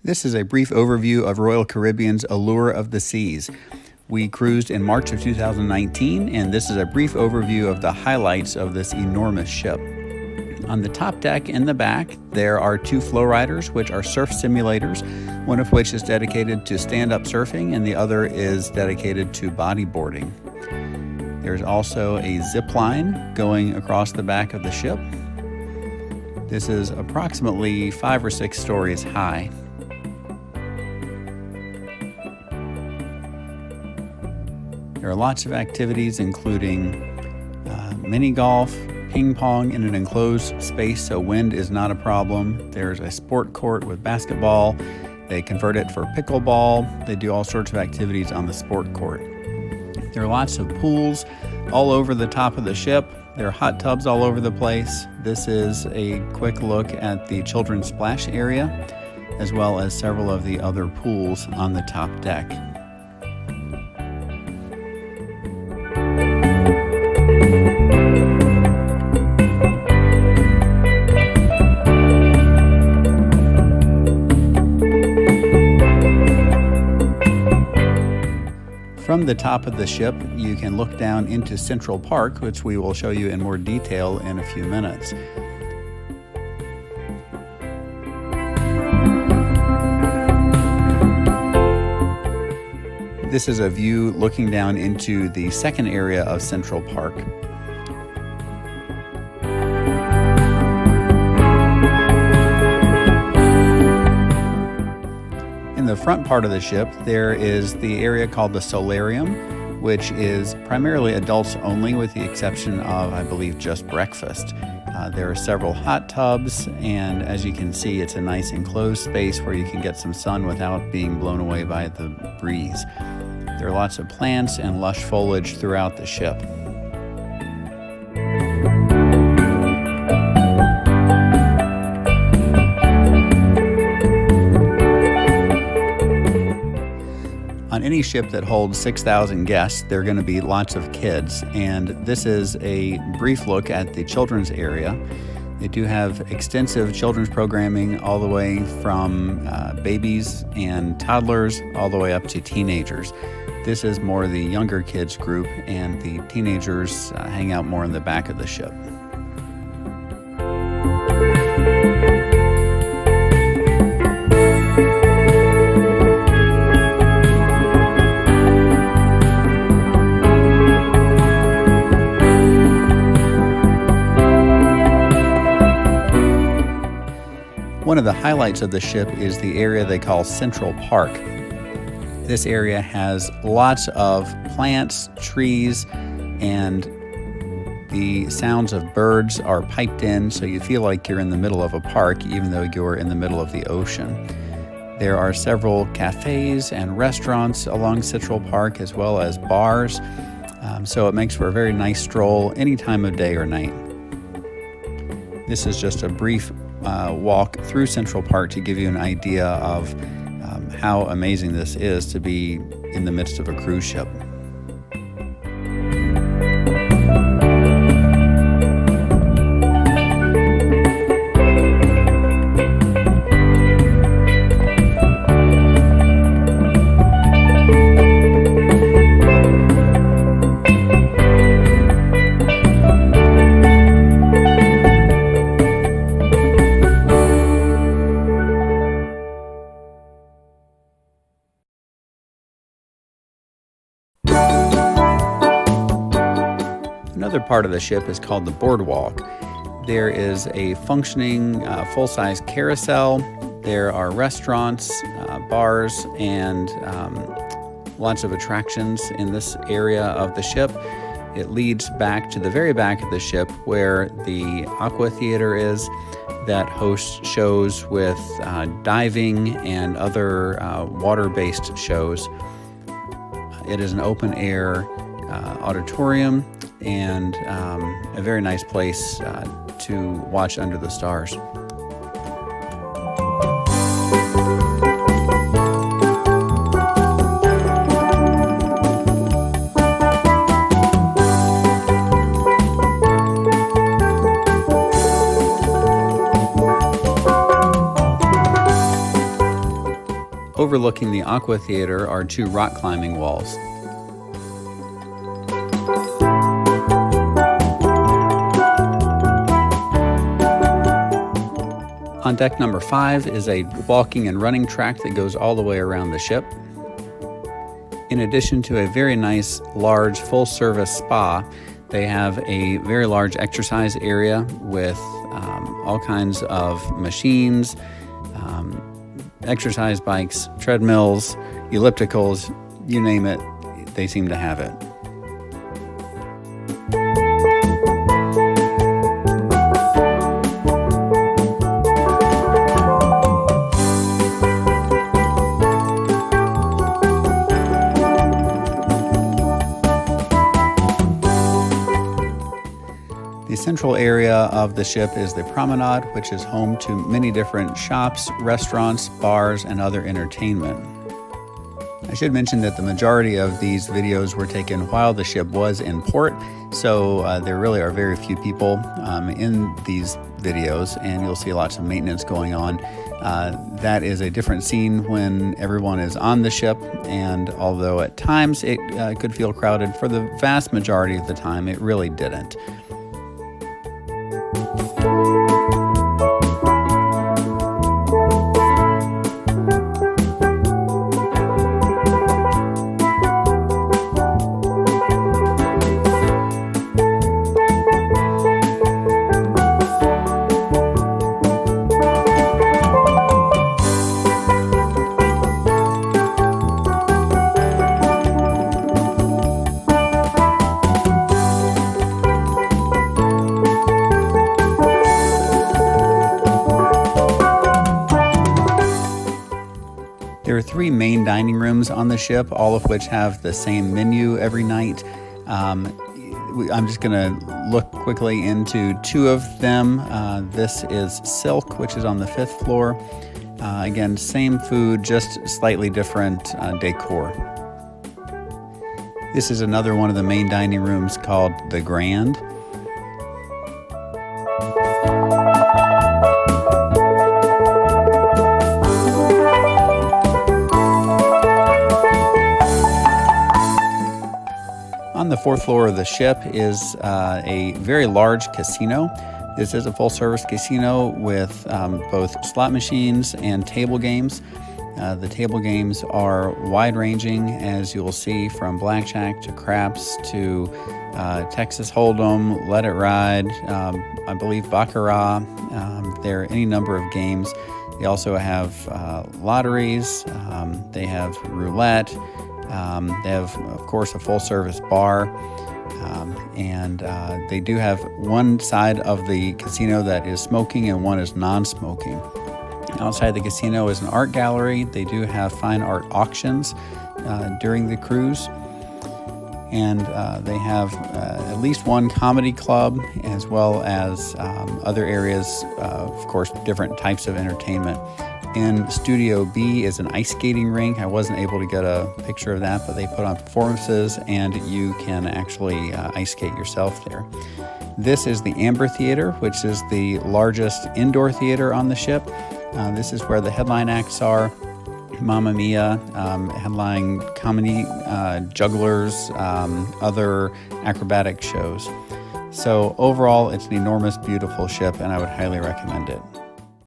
This is a brief overview of Royal Caribbean's Allure of the Seas. We cruised in March of 2019, and this is a brief overview of the highlights of this enormous ship. On the top deck in the back, there are two flow riders, which are surf simulators, one of which is dedicated to stand-up surfing, and the other is dedicated to bodyboarding. There's also a zip line going across the back of the ship. This is approximately 5 or 6 stories high. There are lots of activities, including mini golf, ping pong in an enclosed space so wind is not a problem. There's a sport court with basketball. They convert it for pickleball. They do all sorts of activities on the sport court. There are lots of pools all over the top of the ship. There are hot tubs all over the place. This is a quick look at the children's splash area, as well as several of the other pools on the top deck. From the top of the ship, you can look down into Central Park, which we will show you in more detail in a few minutes. This is a view looking down into the second area of Central Park. In the front part of the ship, there is the area called the solarium, which is primarily adults only with the exception of, I believe, just breakfast. There are several hot tubs, and as you can see, it's a nice enclosed space where you can get some sun without being blown away by the breeze. There are lots of plants and lush foliage throughout the ship. On any ship that holds 6,000 guests, there are going to be lots of kids, and this is a brief look at the children's area. They do have extensive children's programming all the way from babies and toddlers all the way up to teenagers. This is more the younger kids group, and the teenagers hang out more in the back of the ship. One of the highlights of the ship is the area they call Central Park. This area has lots of plants, trees, and the sounds of birds are piped in, so you feel like you're in the middle of a park, even though you're in the middle of the ocean. There are several cafes and restaurants along Central Park, as well as bars, so it makes for a very nice stroll any time of day or night. This is just a brief walk through Central Park to give you an idea of how amazing this is to be in the midst of a cruise ship. Another part of the ship is called the boardwalk. There is a functioning full-size carousel. There are restaurants, bars, and lots of attractions in this area of the ship. It leads back to the very back of the ship where the aqua theater is that hosts shows with diving and other water-based shows. It is an open-air auditorium and a very nice place to watch under the stars. Overlooking the aqua theater are 2 rock climbing walls. On deck number 5 is a walking and running track that goes all the way around the ship. In addition to a very nice, large, full-service spa, they have a very large exercise area with all kinds of machines, exercise bikes, treadmills, ellipticals, you name it, they seem to have it. The central area of the ship is the promenade, which is home to many different shops, restaurants, bars, and other entertainment. I should mention that the majority of these videos were taken while the ship was in port, so there really are very few people in these videos, and you'll see lots of maintenance going on. That is a different scene when everyone is on the ship, and although at times it could feel crowded, for the vast majority of the time it really didn't. There are 3 main dining rooms on the ship, all of which have the same menu every night. I'm just going to look quickly into 2 of them. This is Silk, which is on the 5th floor. Again, same food, just slightly different decor. This is another one of the main dining rooms called the Grand. On the 4th floor of the ship is a very large casino. This is a full-service casino with both slot machines and table games. The table games are wide-ranging, as you'll see, from blackjack to craps to Texas Hold'em, Let It Ride, I believe Baccarat. There are any number of games. They also have lotteries. They have roulette. They have, of course, a full-service bar, and they do have one side of the casino that is smoking and one is non-smoking. Outside the casino is an art gallery. They do have fine art auctions during the cruise, and they have at least one comedy club, as well as other areas, of course, different types of entertainment. In Studio B is an ice skating rink. I wasn't able to get a picture of that, but they put on performances and you can actually ice skate yourself there. This is the Amber Theater, which is the largest indoor theater on the ship. This is where the headline acts are. Mamma Mia, headline comedy, jugglers, other acrobatic shows. So overall, it's an enormous, beautiful ship, and I would highly recommend it.